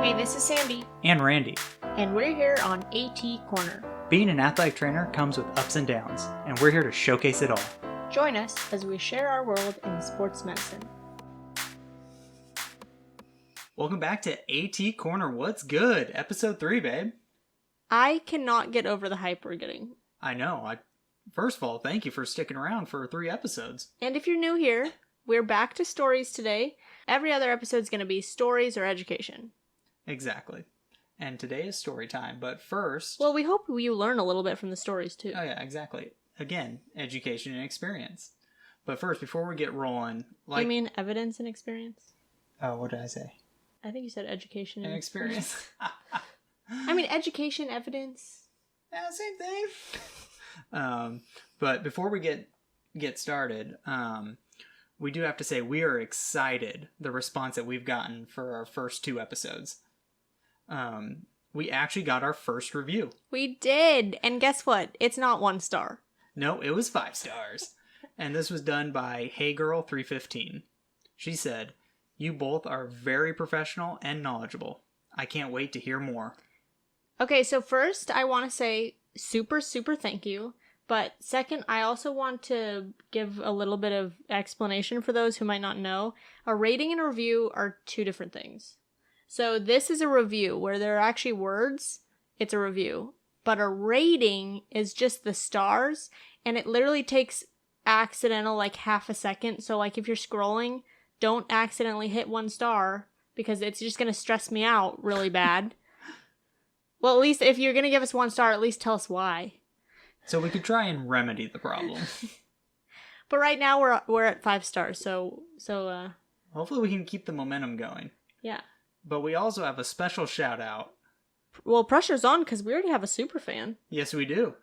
Hey, this is Sandy. And Randy. And we're here on AT Corner. Being an athletic trainer comes with ups and downs, and we're here to showcase it all. Join us as we share our world in sports medicine. Welcome back to AT Corner. What's good? Episode 3, babe. I cannot get over the hype we're getting. I know. First of all, thank you for sticking around for 3 episodes. And if you're new here, we're back to stories today. Every other episode is going to be stories or education. Exactly. And today is story time, but first... Well, we hope you learn a little bit from the stories, too. Oh, yeah, exactly. Again, education and experience. But first, before we get rolling... You mean evidence and experience? Oh, what did I say? I think you said education and experience. I mean, education, evidence. Yeah, same thing. But before we get started, we do have to say we are excited the response that we've gotten for our first 2 episodes. We actually got our first review. We did. And guess what? It's not 1 star. No, it was 5 stars. And this was done by HeyGirl315. She said, "You both are very professional and knowledgeable. I can't wait to hear more." Okay, so first I want to say super thank you. But second, I also want to give a little bit of explanation for those who might not know. A rating and a review are 2 different things. So this is a review where there are actually words. It's a review. But a rating is just the stars, and it literally takes accidental like half a second. So like if you're scrolling, don't accidentally hit 1 star because it's just going to stress me out really bad. Well, at least if you're going to give us 1 star, at least tell us why. So we could try and remedy the problem. But right now we're at 5 stars, so hopefully we can keep the momentum going. Yeah. But we also have a special shout out. Well, pressure's on because we already have a super fan. Yes, we do.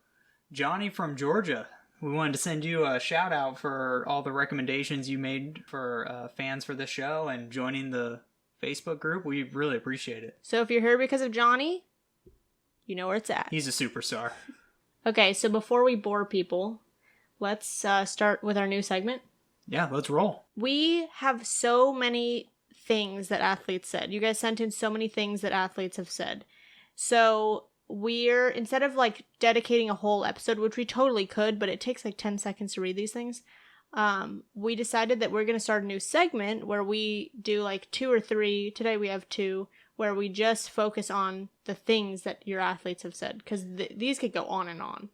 Johnny from Georgia. We wanted to send you a shout out for all the recommendations you made for fans for this show and joining the Facebook group. We really appreciate it. So if you're here because of Johnny, you know where it's at. He's a superstar. Okay, so before we bore people, let's start with our new segment. Yeah, let's roll. We have so many things that athletes said. You guys sent in so many things that athletes have said. So we're, instead of like dedicating a whole episode, which we totally could, but it takes like 10 seconds to read these things, we decided that we're going to start a new segment where we do like 2 or 3, today we have 2, where we just focus on the things that your athletes have said, because these could go on and on.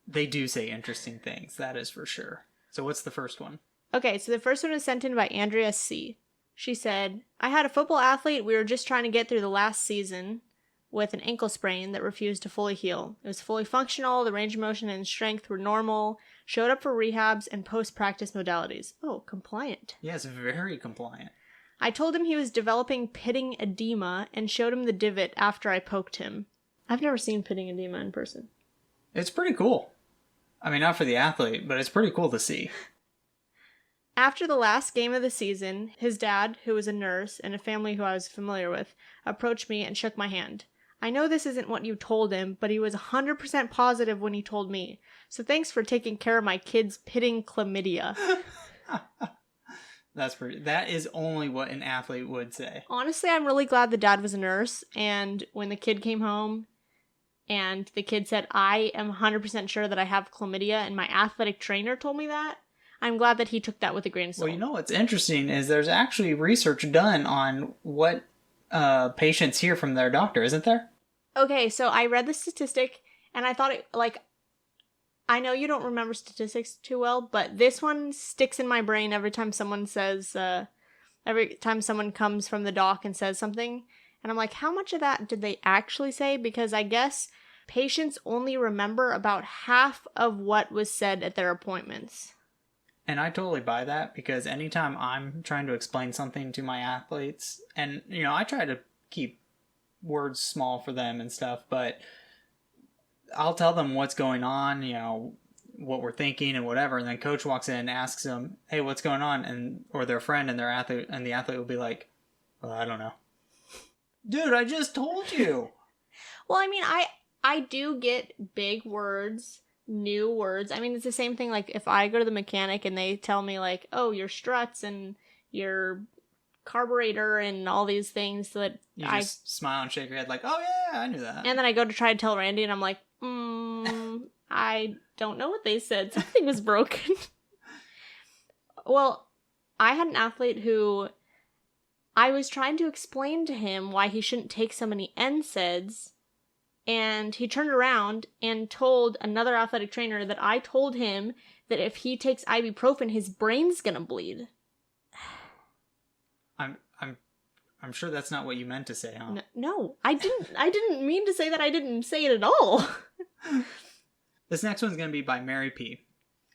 They do say interesting things, that is for sure. So what's the first one? Okay, so the first one is sent in by Andrea C. She said, "I had a football athlete. We were just trying to get through the last season with an ankle sprain that refused to fully heal. It was fully functional. The range of motion and strength were normal. Showed up for rehabs and post-practice modalities." Oh, compliant. Yes, very compliant. "I told him he was developing pitting edema and showed him the divot after I poked him." I've never seen pitting edema in person. It's pretty cool. I mean, not for the athlete, but it's pretty cool to see. "After the last game of the season, his dad, who was a nurse and a family who I was familiar with, approached me and shook my hand. I know this isn't what you told him, but he was 100% positive when he told me. So thanks for taking care of my kid's pitting chlamydia." That is only what an athlete would say. Honestly, I'm really glad the dad was a nurse, and when the kid came home and the kid said, "I am 100% sure that I have chlamydia and my athletic trainer told me that," I'm glad that he took that with a grain of salt. Well, you know what's interesting is there's actually research done on what patients hear from their doctor, isn't there? Okay, so I read the statistic, and I thought it, like, I know you don't remember statistics too well, but this one sticks in my brain every time someone says, every time someone comes from the doc and says something, and I'm like, how much of that did they actually say? Because I guess patients only remember about half of what was said at their appointments. And I totally buy that, because anytime I'm trying to explain something to my athletes, and, you know, I try to keep words small for them and stuff, but I'll tell them what's going on, you know, what we're thinking and whatever, and then coach walks in and asks them, "Hey, what's going on?" And or their friend and their athlete, and the athlete will be like, "Well, I don't know." Dude, I just told you. Well, I mean, I do get big words, new words. I mean, it's the same thing like if I go to the mechanic and they tell me like, "Oh, your struts and your carburetor and all these things that You just smile and shake your head like, oh yeah, I knew that. And then I go to try to tell Randy and I'm like, I don't know what they said. Something was broken. Well, I had an athlete who I was trying to explain to him why he shouldn't take so many NSAIDs, and he turned around and told another athletic trainer that I told him that if he takes ibuprofen, his brain's gonna bleed. I'm sure that's not what you meant to say, huh? No, I didn't mean to say that. I didn't say it at all. This next one's going to be by Mary P.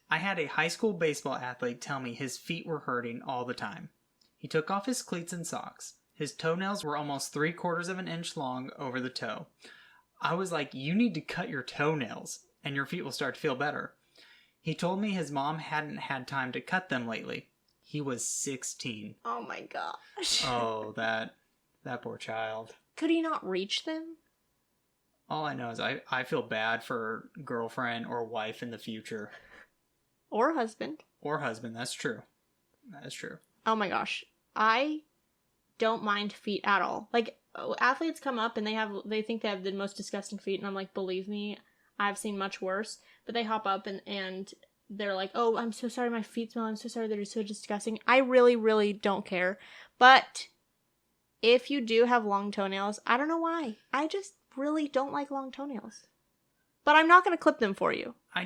I had a high school baseball athlete tell me his feet were hurting all the time. He took off his cleats and socks. His toenails were almost 3/4 of an inch long over the toe. I was like, you need to cut your toenails and your feet will start to feel better. He told me his mom hadn't had time to cut them lately. He was 16. Oh my gosh. Oh, that poor child. Could he not reach them? All I know is I feel bad for girlfriend or wife in the future. Or husband. Or husband, that's true. That is true. Oh my gosh. I don't mind feet at all. Like, athletes come up and they think they have the most disgusting feet, and I'm like, believe me, I've seen much worse. But they hop up and they're like, oh, I'm so sorry my feet smell. I'm so sorry they're so disgusting. I really, really don't care. But if you do have long toenails, I don't know why. I just really don't like long toenails. But I'm not going to clip them for you. I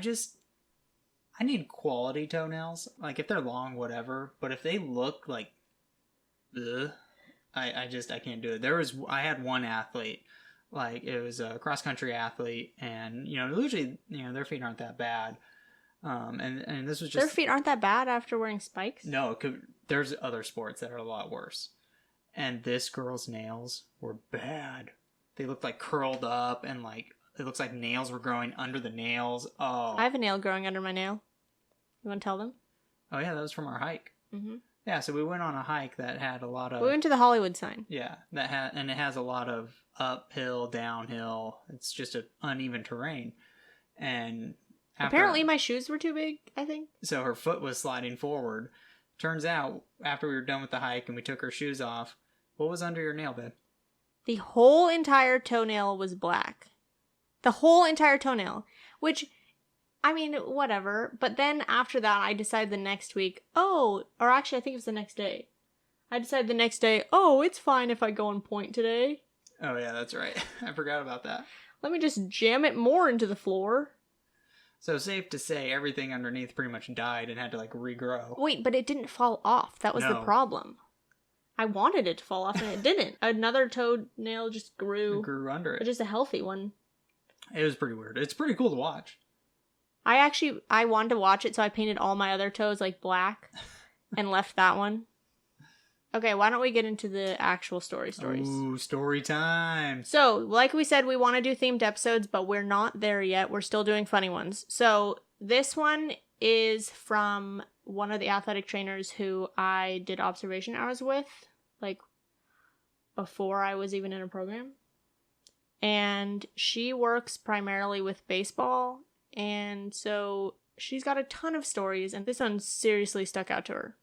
need quality toenails. Like, if they're long, whatever. But if they look like, ugh, I can't do it. I had one athlete, like, it was a cross-country athlete, and, usually, their feet aren't that bad. And this was just... Their feet aren't that bad after wearing spikes? No, there's other sports that are a lot worse. And this girl's nails were bad. They looked like curled up, and like, it looks like nails were growing under the nails. Oh. I have a nail growing under my nail. You want to tell them? Oh yeah, that was from our hike. Mm-hmm. Yeah, so we went on a hike that had a lot of... We went to the Hollywood sign. Yeah, and it has a lot of uphill, downhill. It's just an uneven terrain. And... Apparently my shoes were too big, I think. So her foot was sliding forward. Turns out, after we were done with the hike and we took her shoes off, what was under your nail, babe? The whole entire toenail was black. The whole entire toenail. Which, I mean, whatever. But then after that, I decided the next week, or actually I think it was the next day. I decided the next day, it's fine if I go and point today. Oh yeah, that's right. I forgot about that. Let me just jam it more into the floor. So safe to say everything underneath pretty much died and had to like regrow. Wait, but it didn't fall off. That was the problem. I wanted it to fall off and it didn't. Another toenail just grew. It grew under it. But just a healthy one. It was pretty weird. It's pretty cool to watch. I wanted to watch it, so I painted all my other toes like black and left that one. Okay, why don't we get into the actual stories? Ooh, story time. So, like we said, we want to do themed episodes, but we're not there yet. We're still doing funny ones. So, this one is from one of the athletic trainers who I did observation hours with, like, before I was even in a program. And she works primarily with baseball, and so she's got a ton of stories, and this one seriously stuck out to her.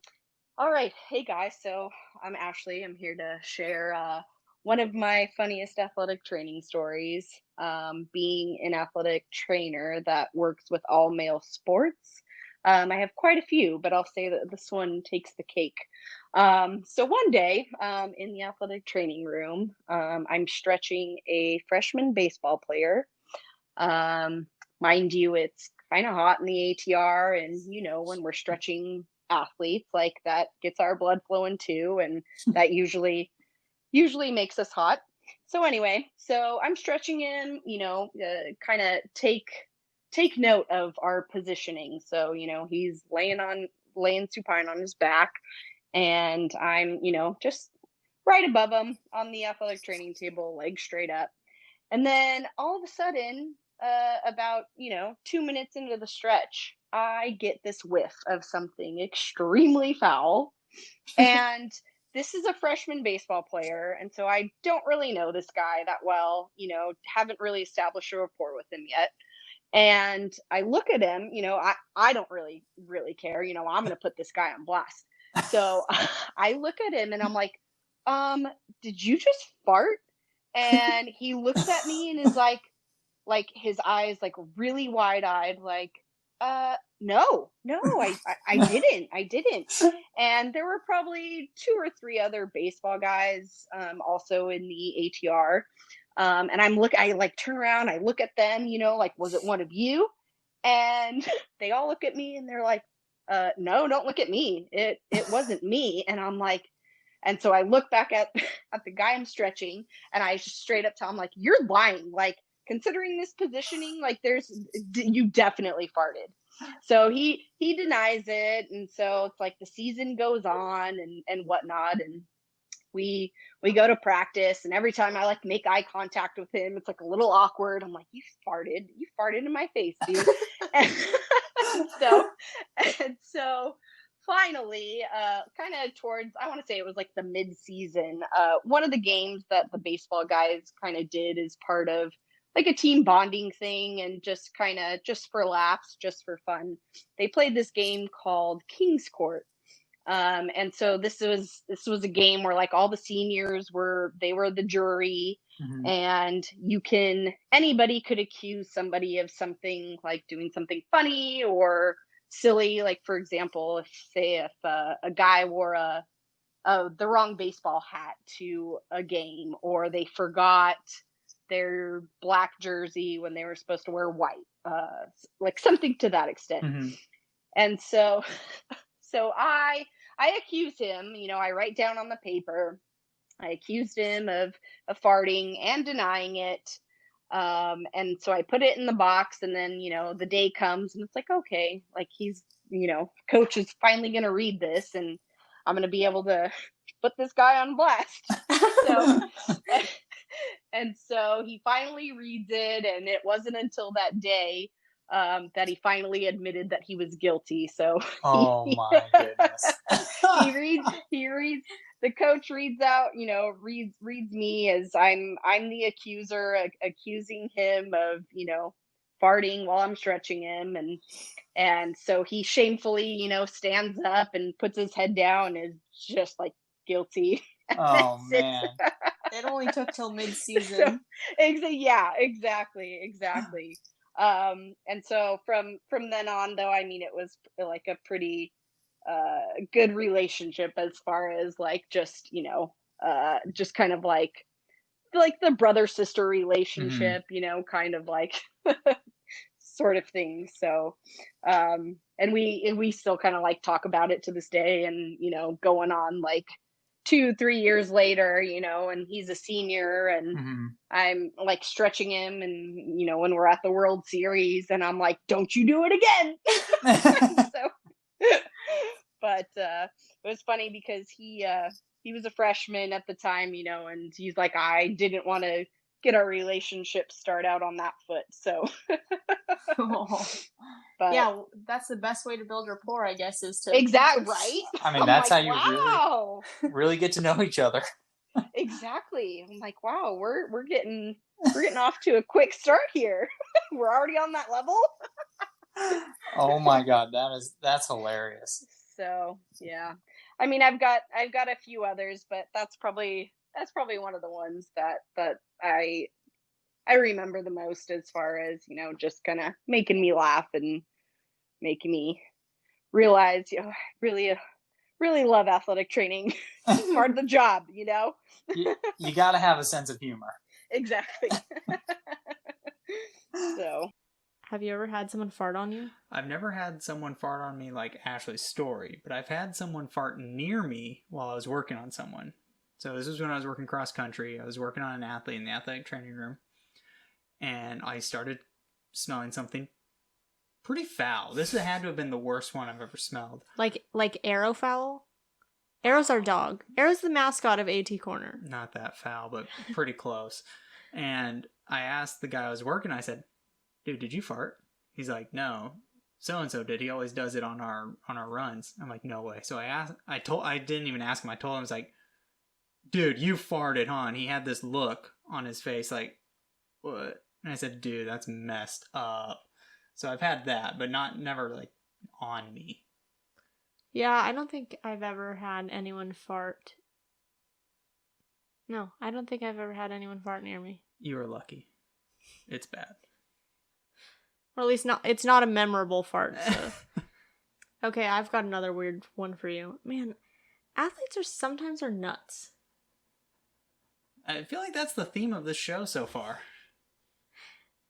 All right. Hey, guys. So I'm Ashley. I'm here to share one of my funniest athletic training stories, being an athletic trainer that works with all male sports. I have quite a few, but I'll say that this one takes the cake. So one day in the athletic training room, I'm stretching a freshman baseball player. Mind you, it's kind of hot in the ATR, and when we're stretching athletes, like, that gets our blood flowing too, and that usually makes us hot. So anyway, I'm stretching him, kind of take note of our positioning. So he's laying supine on his back, and I'm just right above him on the athletic training table, legs straight up. And then all of a sudden, about 2 minutes into the stretch, I get this whiff of something extremely foul. And this is a freshman baseball player, and so I don't really know this guy that well, haven't really established a rapport with him yet. And I look at him, I don't really care, I'm going to put this guy on blast. So I look at him and I'm like, did you just fart? And he looks at me and is like his eyes like really wide eyed, like, no, I didn't. And there were probably 2 or 3 other baseball guys, also in the ATR. And I like turn around, I look at them, like, was it one of you? And they all look at me and they're like, no, don't look at me. It wasn't me. And I'm like, and so I look back at at the guy I'm stretching, and I just straight up tell him, like, you're lying. Like, considering this positioning, like, you definitely farted. So he denies it, and so it's like the season goes on and whatnot, and we go to practice, and every time I like make eye contact with him, it's like a little awkward. I'm like, you farted in my face, dude. and so and so finally, kind of towards, I want to say it was like the mid-season, one of the games that the baseball guys kind of did as part of like a team bonding thing, and just kind of just for laughs, just for fun, they played this game called King's Court. And so this was a game where like all the seniors were the jury. Mm-hmm. And anybody could accuse somebody of something, like doing something funny or silly. Like, for example, if a guy wore the wrong baseball hat to a game, or they forgot their black jersey when they were supposed to wear white, like something to that extent. Mm-hmm. And so I accuse him, I write down on the paper, I accused him of farting and denying it. And so I put it in the box, and then, the day comes and it's like, okay, like he's, coach is finally going to read this, and I'm going to be able to put this guy on blast. And so he finally reads it, and it wasn't until that day that he finally admitted that he was guilty. So oh my goodness. he reads, the coach reads out, reads me as I'm the accuser, accusing him of, farting while I'm stretching him. And so he shamefully, stands up and puts his head down, and is just like, guilty. Oh man. It only took till mid-season. Yeah, exactly. And so from then on, though, I mean, it was like a pretty good relationship, as far as like just, just kind of like the brother sister relationship, mm-hmm. Kind of like sort of thing. So and we still kind of like talk about it to this day, and going on like 2-3 years later, and he's a senior, and mm-hmm. I'm like stretching him, and when we're at the World Series, and I'm like, don't you do it again. But it was funny because he was a freshman at the time, and he's like, I didn't want to get our relationship start out on that foot. So but yeah, that's the best way to build rapport, I guess, is to exactly right. I mean, that's like, how you really get to know each other. Exactly. I'm like, wow, we're getting off to a quick start here. We're already on that level. Oh my god, that's hilarious. So yeah, I mean, I've got a few others, but that's probably one of the ones that I remember the most, as far as, just kind of making me laugh and making me realize, really love athletic training. It's part of the job, you got to have a sense of humor. Exactly. So, have you ever had someone fart on you? I've never had someone fart on me like Ashley's story, but I've had someone fart near me while I was working on someone. So this was when I was working cross country. I was working on an athlete in the athletic training room, and I started smelling something pretty foul. This had to have been the worst one I've ever smelled. Like Arrow foul? Arrow's our dog. Arrow's the mascot of AT Corner. Not that foul, but pretty close. And I asked the guy I was working, I said, dude, did you fart? He's like, no. So-and-so did. He always does it on our runs. I'm like, no way. So I didn't even ask him. I told him, I was like, dude, you farted, huh? And he had this look on his face like, what? And I said, dude, that's messed up. So I've had that, but never like on me. Yeah, I don't think I've ever had anyone fart. No, I don't think I've ever had anyone fart near me. You are lucky. It's bad. Or at least it's not a memorable fart, so. Okay, I've got another weird one for you. Man, athletes sometimes are nuts. I feel like that's the theme of this show so far.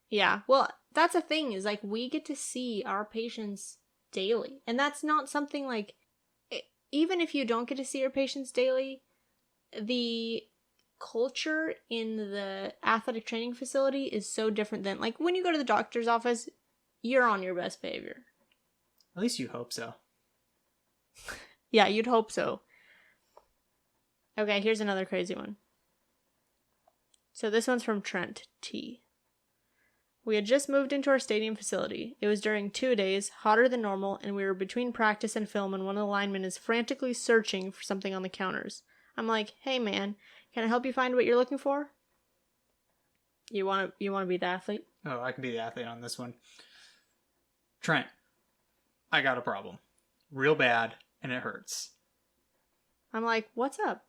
Yeah, well, that's the thing, is like we get to see our patients daily. And that's not something like, even if you don't get to see your patients daily, the culture in the athletic training facility is so different than, like, when you go to the doctor's office, you're on your best behavior. At least you hope so. Yeah, you'd hope so. Okay, here's another crazy one. So this one's from Trent T. We had just moved into our stadium facility. It was during 2 days, hotter than normal, and we were between practice and film, and one of the linemen is frantically searching for something on the counters. I'm like, hey man, can I help you find what you're looking for? You want to be the athlete? Oh, I can be the athlete on this one. Trent, I got a problem. Real bad, and it hurts. I'm like, what's up?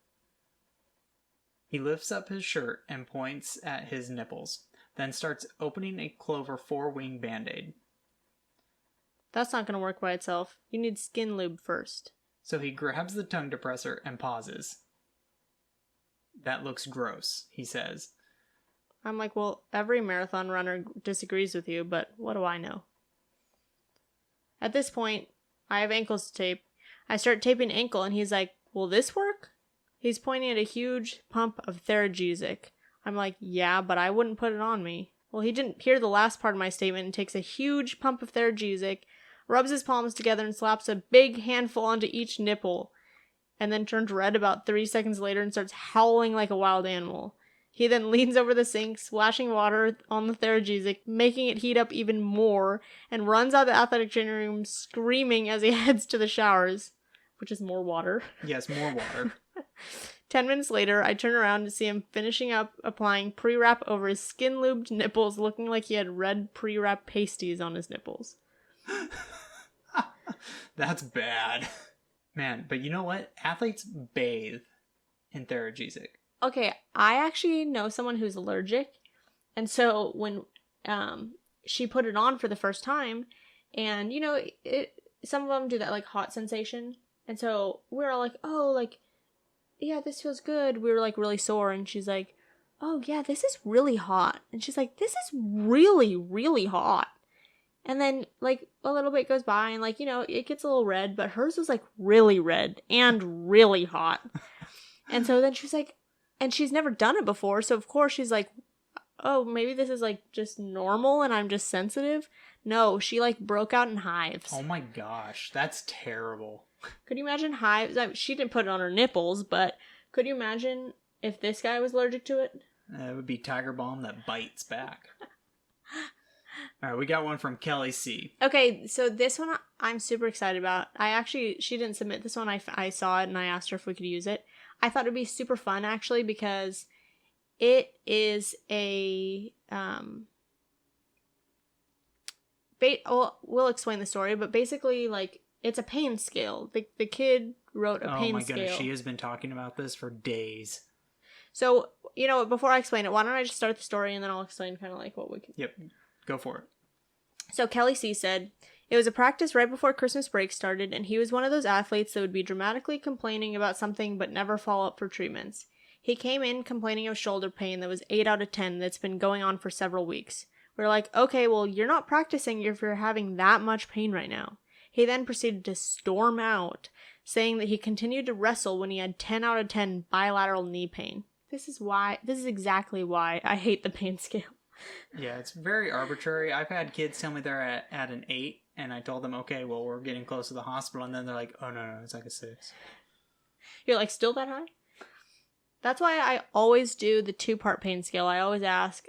He lifts up his shirt and points at his nipples, then starts opening a Clover 4-wing band-aid. That's not going to work by itself. You need skin lube first. So he grabs the tongue depressor and pauses. That looks gross, he says. I'm like, well, every marathon runner disagrees with you, but what do I know? At this point, I have ankles to tape. I start taping ankle, and he's like, will this work? He's pointing at a huge pump of Theragesic. I'm like, yeah, but I wouldn't put it on me. Well, he didn't hear the last part of my statement and takes a huge pump of Theragesic, rubs his palms together, and slaps a big handful onto each nipple, and then turns red about 3 seconds later and starts howling like a wild animal. He then leans over the sink, splashing water on the Theragesic, making it heat up even more, and runs out of the athletic training room screaming as he heads to the showers, which is more water. Yes, more water. 10 minutes later, I turn around to see him finishing up applying pre-wrap over his skin-lubed nipples, looking like he had red pre-wrap pasties on his nipples. That's bad. Man, but you know what? Athletes bathe in Theragesic. Okay, I actually know someone who's allergic, and so when she put it on for the first time, and you know, some of them do that like hot sensation, and so we're all like, oh, like, yeah, this feels good. We were like really sore, and she's like, oh yeah, this is really hot, and she's like, this is really, really hot. And then like a little bit goes by, and like, you know, it gets a little red, but hers was like really red and really hot. And so then she's like, and she's never done it before, so of course she's like, oh, maybe this is like just normal and I'm just sensitive. No, she like broke out in hives. Oh my gosh, that's terrible. Could you imagine hives? I mean, she didn't put it on her nipples, but could you imagine if this guy was allergic to it? It would be Tiger Balm that bites back. All right, we got one from Kelly C. Okay, so this one I'm super excited about. She didn't submit this one. I saw it and I asked her if we could use it. I thought it'd be super fun actually because it is a we'll explain the story, but basically like it's a pain scale. The kid wrote a pain scale. Oh my goodness, she has been talking about this for days. So, you know, before I explain it, why don't I just start the story and then I'll explain kind of like what we can. Yep, go for it. So Kelly C said, it was a practice right before Christmas break started, and he was one of those athletes that would be dramatically complaining about something but never follow up for treatments. He came in complaining of shoulder pain that was 8 out of 10 that's been going on for several weeks. We're like, okay, well, you're not practicing if you're having that much pain right now. He then proceeded to storm out, saying that he continued to wrestle when he had 10 out of 10 bilateral knee pain. This is exactly why I hate the pain scale. Yeah, it's very arbitrary. I've had kids tell me they're at an 8, and I told them, okay, well, we're getting close to the hospital, and then they're like, oh, no, it's like a 6. You're like, still that high? That's why I always do the 2-part pain scale. I always ask,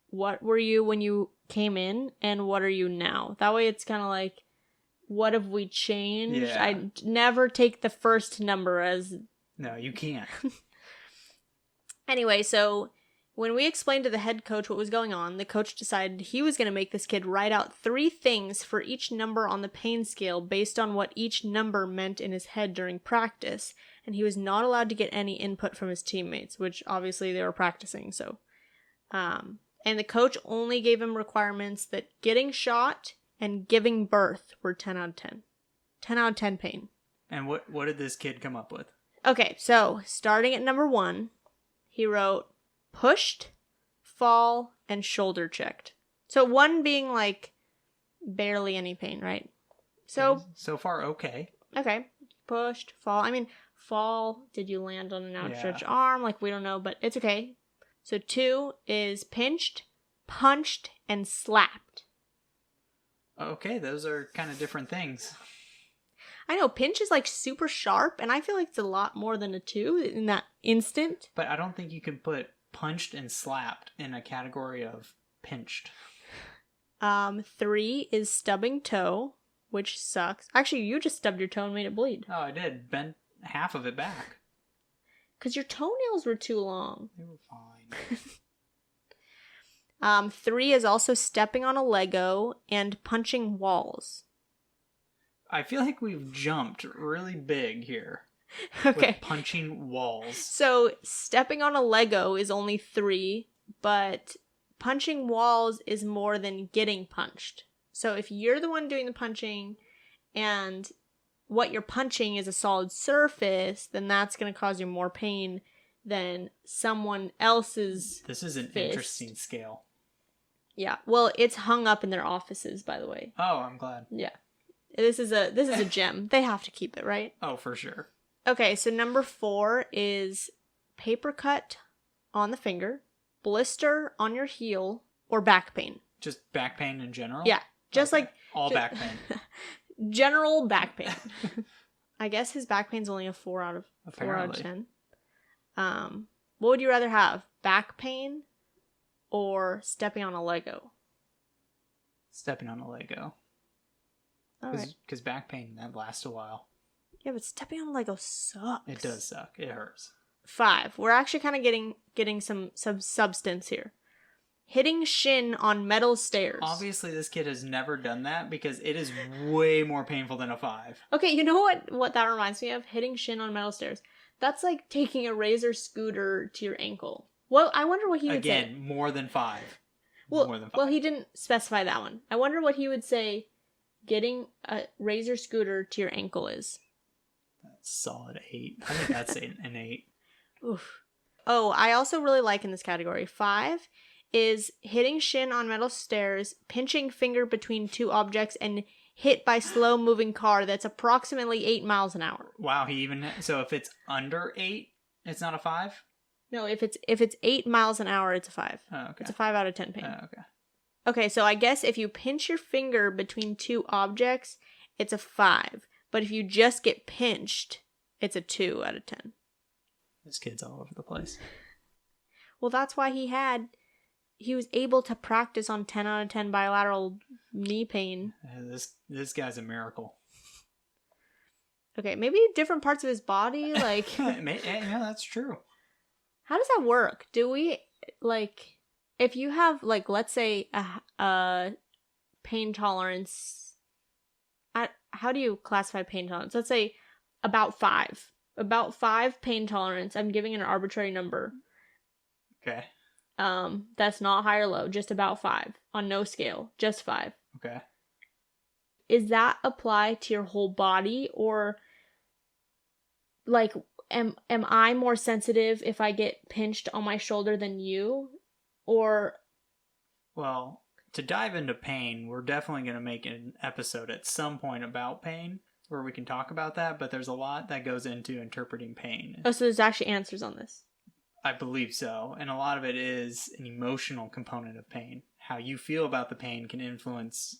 what were you when you came in, and what are you now? That way it's kind of like, what have we changed? Yeah. I never take the first number as... No, you can't. Anyway, so When we explained to the head coach what was going on, the coach decided he was going to make this kid write out 3 things for each number on the pain scale based on what each number meant in his head during practice, and he was not allowed to get any input from his teammates, which obviously they were practicing, so. And the coach only gave him requirements that getting shot and giving birth were 10 out of 10. 10 out of 10 pain. And what did this kid come up with? Okay, so starting at number 1, he wrote pushed, fall, and shoulder checked. So 1 being like barely any pain, right? So far, okay. Okay, pushed, fall. I mean, fall, did you land on an outstretched arm? Like, we don't know, but it's okay. So 2 is pinched, punched, and slapped. Okay, those are kind of different things. I know, pinch is like super sharp, and I feel like it's a lot more than a 2 in that instant. But I don't think you can put punched and slapped in a category of pinched. 3 is stubbing toe, which sucks. Actually, you just stubbed your toe and made it bleed. Oh, I did. Bent half of it back. Because your toenails were too long. They were fine. 3 is also stepping on a Lego and punching walls. I feel like we've jumped really big here. Okay. With punching walls. So, stepping on a Lego is only 3, but punching walls is more than getting punched. So, if you're the one doing the punching and what you're punching is a solid surface, then that's going to cause you more pain than someone else's This is an fist. Interesting scale. Yeah. Well, it's hung up in their offices, by the way. Oh, I'm glad. Yeah. This is a gem. They have to keep it, right? Oh, for sure. Okay, so number 4 is paper cut on the finger, blister on your heel, or back pain. Just back pain in general? Yeah, just Okay. like... All back pain. General back pain. I guess his back pain's only a 4 out of Apparently. 10. What would you rather have? Back pain or stepping on a Lego? Stepping on a Lego. Alright. Because back pain, that lasts a while. Yeah, but stepping on a Lego sucks. It does suck. It hurts. 5. We're actually kind of getting some substance here. Hitting shin on metal stairs. Obviously, this kid has never done that because it is way more painful than a 5. Okay, you know what that reminds me of? Hitting shin on metal stairs. That's like taking a razor scooter to your ankle. Well, I wonder what he would say. Again, more than 5. Well, more than 5. well, he didn't specify that one. I wonder what he would say getting a razor scooter to your ankle is. That's solid 8. I think that's an 8. Oof. Oh, I also really like in this category. 5 is hitting shin on metal stairs, pinching finger between 2 objects, and hit by slow moving car that's approximately 8 miles an hour. Wow, so if it's under 8, it's not a 5? No, if it's 8 miles an hour, it's a 5. Oh, okay. It's a 5 out of 10 pain. Oh, okay. Okay, so I guess if you pinch your finger between 2 objects, it's a 5. But if you just get pinched, it's a 2 out of 10. This kid's all over the place. Well, that's why he was able to practice on 10 out of 10 bilateral knee pain. This guy's a miracle. Okay, maybe different parts of his body, like... Yeah, that's true. How does that work? Do we, like... If you have, like, let's say a pain tolerance... How do you classify pain tolerance? Let's say about 5. About 5 pain tolerance. I'm giving an arbitrary number. Okay. That's not high or low, just about 5. On no scale, just 5. Okay. Is that apply to your whole body, or like am I more sensitive if I get pinched on my shoulder than you? Or well, to dive into pain, we're definitely going to make an episode at some point about pain where we can talk about that, but there's a lot that goes into interpreting pain. Oh, so there's actually answers on this. I believe so. And a lot of it is an emotional component of pain. How you feel about the pain can influence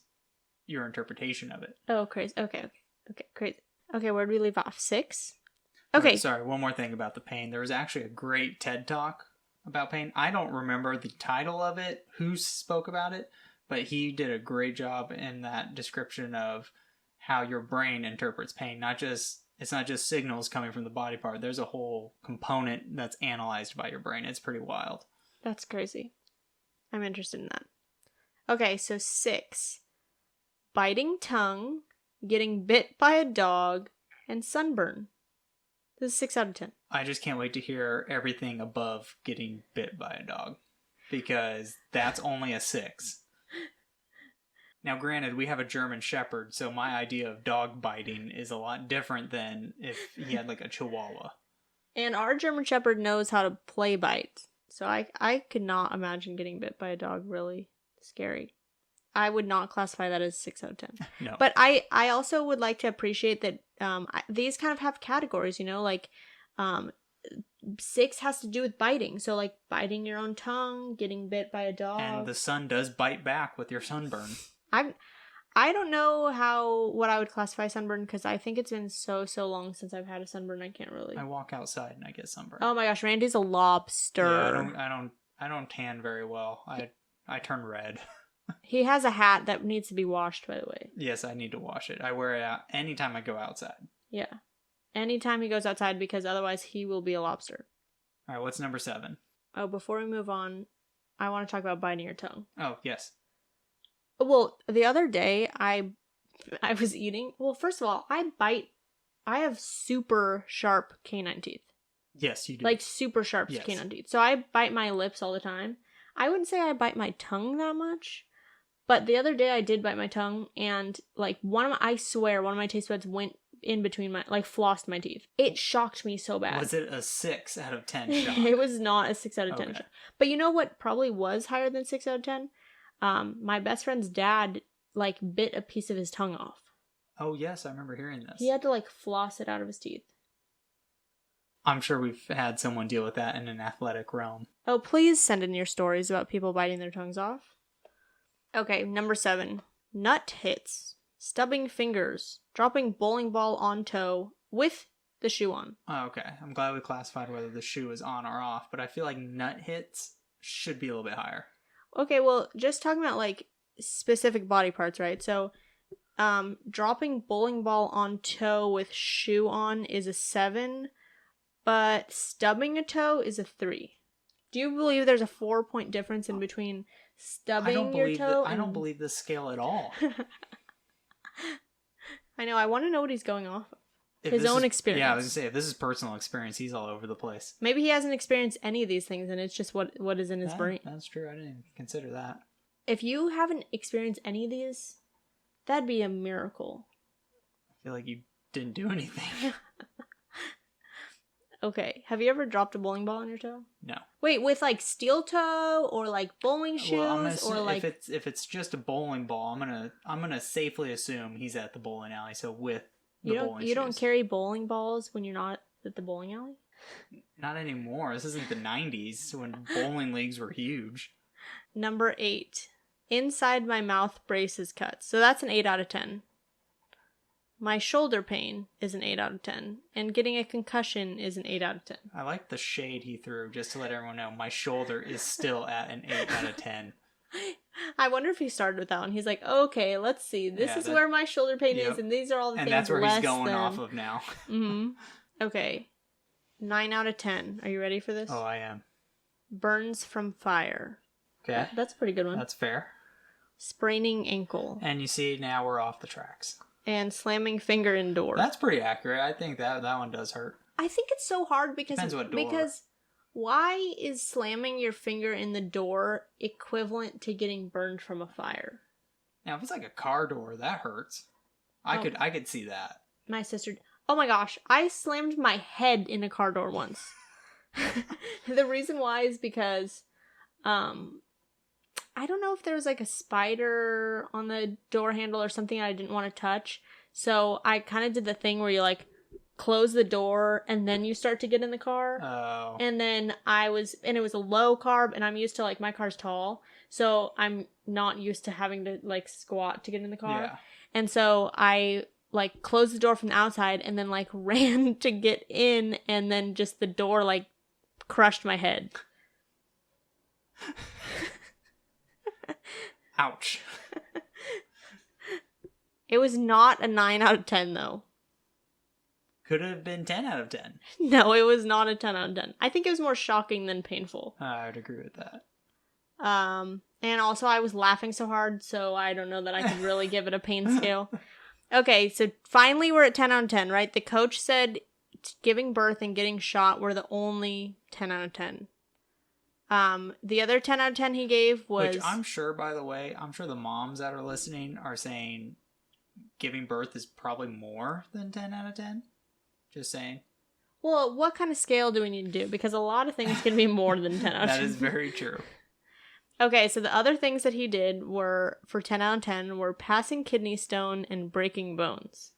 your interpretation of it. Oh, crazy. Okay, crazy. Okay, where did we leave off? 6? Okay. Sorry, one more thing about the pain. There was actually a great TED Talk about pain. I don't remember the title of it, who spoke about it, but he did a great job in that description of how your brain interprets pain. It's not just signals coming from the body part. There's a whole component that's analyzed by your brain. It's pretty wild. That's crazy. I'm interested in that. Okay, so 6. Biting tongue, getting bit by a dog, and sunburn. This is 6 out of 10. I just can't wait to hear everything above getting bit by a dog, because that's only a 6. Now, granted, we have a German Shepherd, so my idea of dog biting is a lot different than if he had like a Chihuahua. And our German Shepherd knows how to play bite. So I could not imagine getting bit by a dog. Really scary. I would not classify that as 6 out of 10. No. But I also would like to appreciate that these kind of have categories, you know, like 6 has to do with biting. So like biting your own tongue, getting bit by a dog. And the sun does bite back with your sunburn. I don't know what I would classify sunburn, because I think it's been so long since I've had a sunburn. I can't really. I walk outside and I get sunburned. Oh my gosh, Randy's a lobster. Yeah, I don't tan very well. I turn red. He has a hat that needs to be washed, by the way. Yes, I need to wash it. I wear it out anytime I go outside. Yeah. Anytime he goes outside, because otherwise he will be a lobster. All right, what's number 7? Oh, before we move on, I want to talk about biting your tongue. Oh, yes. Well, the other day I was eating. Well, first of all, I have super sharp canine teeth. Yes, you do. Like super sharp canine teeth. So I bite my lips all the time. I wouldn't say I bite my tongue that much, but the other day I did bite my tongue, and like I swear one of my taste buds went in between flossed my teeth. It shocked me so bad. Was it a 6 out of 10 shock? It was not a 6 out of 10 Okay. shock. But you know what probably was higher than 6 out of 10? My best friend's dad bit a piece of his tongue off. Oh yes, I remember hearing this. He had to floss it out of his teeth. I'm sure we've had someone deal with that in an athletic realm. Oh, please send in your stories about people biting their tongues off. Okay, number 7. Nut hits. Stubbing fingers. Dropping bowling ball on toe with the shoe on. Oh, okay. I'm glad we classified whether the shoe is on or off, but I feel like nut hits should be a little bit higher. Okay, well, just talking about specific body parts, right? So, dropping bowling ball on toe with shoe on is a 7, but stubbing a toe is a 3. Do you believe there's a 4-point difference in between stubbing your toe? I don't believe this scale at all. I know. I want to know what he's going off of. His own experience. Yeah, I was going to say, if this is personal experience, he's all over the place. Maybe he hasn't experienced any of these things, and it's just what is in his brain. That's true. I didn't even consider that. If you haven't experienced any of these, that'd be a miracle. I feel like you didn't do anything. Okay. Have you ever dropped a bowling ball on your toe? No. Wait, with steel toe or bowling shoes if it's just a bowling ball, I'm gonna safely assume he's at the bowling alley. So with the bowling shoes. You don't carry bowling balls when you're not at the bowling alley? Not anymore. This isn't the 90s when bowling leagues were huge. Number 8. Inside my mouth braces cut. So that's an 8 out of 10. My shoulder pain is an 8 out of 10. And getting a concussion is an 8 out of 10. I like the shade he threw, just to let everyone know. My shoulder is still at an 8 out of 10. I wonder if he started with that one. He's like, okay, let's see. This is where my shoulder pain is, and these are all the things less than... And that's where he's going off of now. Mm-hmm. Okay. 9 out of 10. Are you ready for this? Oh, I am. Burns from fire. Okay. That's a pretty good one. That's fair. Spraining ankle. And you see, now we're off the tracks. And slamming finger in door. That's pretty accurate. I think that one does hurt. I think it's so hard because... Depends what door. Because why is slamming your finger in the door equivalent to getting burned from a fire? Now, if it's like a car door, that hurts. I could see that. My sister... Oh my gosh, I slammed my head in a car door once. The reason why is because... I don't know if there was a spider on the door handle or something I didn't want to touch. So I kind of did the thing where you close the door and then you start to get in the car. Oh. And then it was a low carb, and I'm used to my car's tall. So I'm not used to having to squat to get in the car. Yeah. And so I closed the door from the outside and then ran to get in, and then just the door crushed my head. Ouch. It was not a 9 out of 10 though. could have been 10 out of 10. No, it was not a 10 out of 10. I think it was more shocking than painful. I would agree with that. And also I was laughing so hard, so I don't know that I could really give it a pain scale. Okay, so finally we're at 10 out of 10, right? The coach said giving birth and getting shot were the only 10 out of 10. The other 10 out of 10 he gave was... Which I'm sure, by the way, I'm sure the moms that are listening are saying giving birth is probably more than 10 out of 10. Just saying. Well, what kind of scale do we need to do? Because a lot of things can be more than 10 out of 10. That is very true. Okay, so the other things that he did were, for 10 out of 10, were passing kidney stone and breaking bones.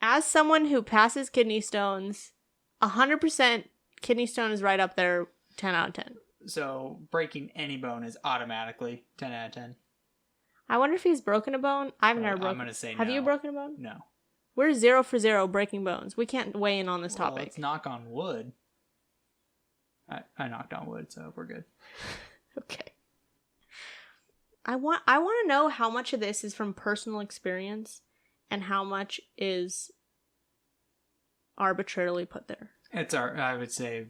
As someone who passes kidney stones, 100% kidney stone is right up there, 10 out of 10. So breaking any bone is automatically 10 out of 10. I wonder if he's broken a bone. I've never broken. I'm going to say no. Have you broken a bone? No. We're 0 for 0 breaking bones. We can't weigh in on this topic. Let's knock on wood. I knocked on wood, so we're good. Okay. I want to know how much of this is from personal experience and how much is arbitrarily put there. I would say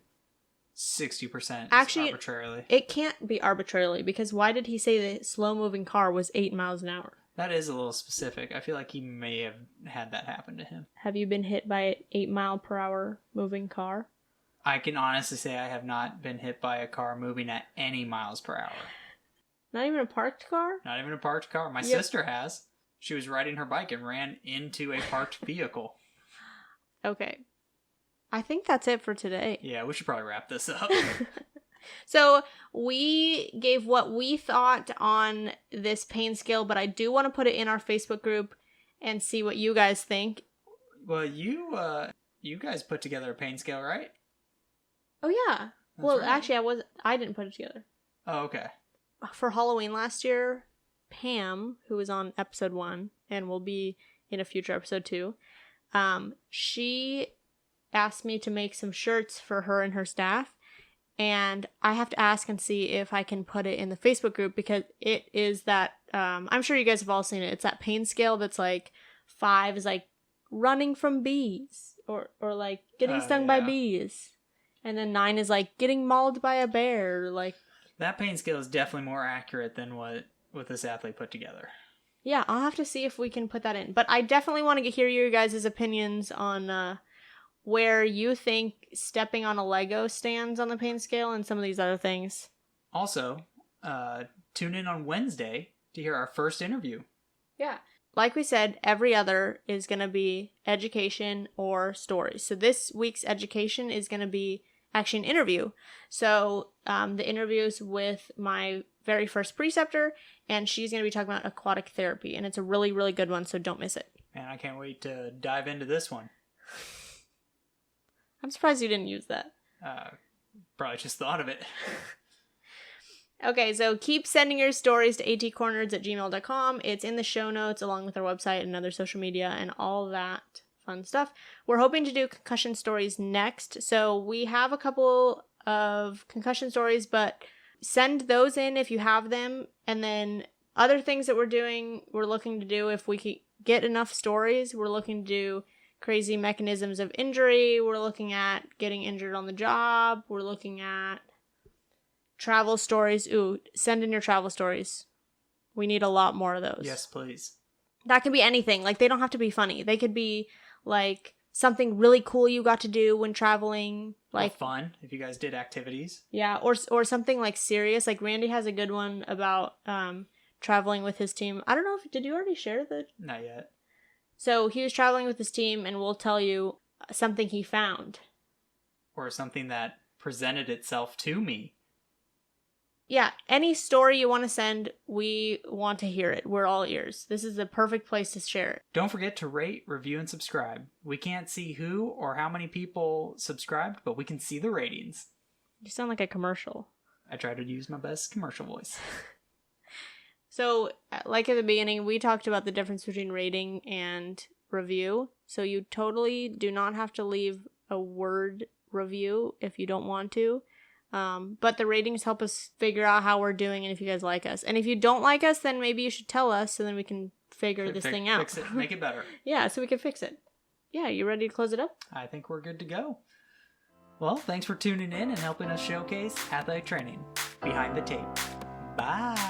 60% Actually, arbitrarily. It can't be arbitrarily, because why did he say the slow-moving car was 8 miles an hour? That is a little specific. I feel like he may have had that happen to him. Have you been hit by an 8 mile per hour moving car? I can honestly say I have not been hit by a car moving at any miles per hour. Not even a parked car? Not even a parked car. My sister has. She was riding her bike and ran into a parked vehicle. Okay. I think that's it for today. Yeah, we should probably wrap this up. So we gave what we thought on this pain scale, but I do want to put it in our Facebook group and see what you guys think. Well, you guys put together a pain scale, right? Oh yeah. That's well, right. actually, I didn't put it together. Oh, okay. For Halloween last year, Pam, who was on episode 1 and will be in a future episode 2, she asked me to make some shirts for her and her staff. And I have to ask and see if I can put it in the Facebook group, because it is that, I'm sure you guys have all seen it. It's that pain scale that's like 5 is like running from bees or like getting stung by bees. And then 9 is like getting mauled by a bear. Like that pain scale is definitely more accurate than what this athlete put together. Yeah, I'll have to see if we can put that in. But I definitely want to hear your guys' opinions on where you think stepping on a Lego stands on the pain scale and some of these other things. Also, tune in on Wednesday to hear our first interview. Yeah. Like we said, every other is going to be education or stories. So this week's education is going to be actually an interview. So the interview is with my very first preceptor, and she's going to be talking about aquatic therapy. And it's a really, really good one, so don't miss it. Man, I can't wait to dive into this one. I'm surprised you didn't use that. Probably just thought of it. Okay, so keep sending your stories to atcorners@gmail.com. It's in the show notes along with our website and other social media and all that fun stuff. We're hoping to do concussion stories next. So we have a couple of concussion stories, but send those in if you have them. And then other things that we're looking to do, if we can get enough stories, we're looking to do crazy mechanisms of injury. We're looking at getting injured on the job. We're looking at travel stories. Ooh, send in your travel stories. We need a lot more of those. Yes, please. That could be anything. Like, they don't have to be funny. They could be, like, something really cool you got to do when traveling. Like, or fun, if you guys did activities. Yeah, or something, like, serious. Like, Randy has a good one about traveling with his team. I don't know did you already share the... Not yet. So he was traveling with his team, and we'll tell you something he found. Or something that presented itself to me. Yeah, any story you want to send, we want to hear it. We're all ears. This is the perfect place to share it. Don't forget to rate, review, and subscribe. We can't see who or how many people subscribed, but we can see the ratings. You sound like a commercial. I try to use my best commercial voice. So, like at the beginning, we talked about the difference between rating and review. So you totally do not have to leave a word review if you don't want to. But the ratings help us figure out how we're doing and if you guys like us. And if you don't like us, then maybe you should tell us so then we can figure this thing out. Fix it. Make it better. Yeah, so we can fix it. Yeah, you ready to close it up? I think we're good to go. Well, thanks for tuning in and helping us showcase athletic training behind the tape. Bye.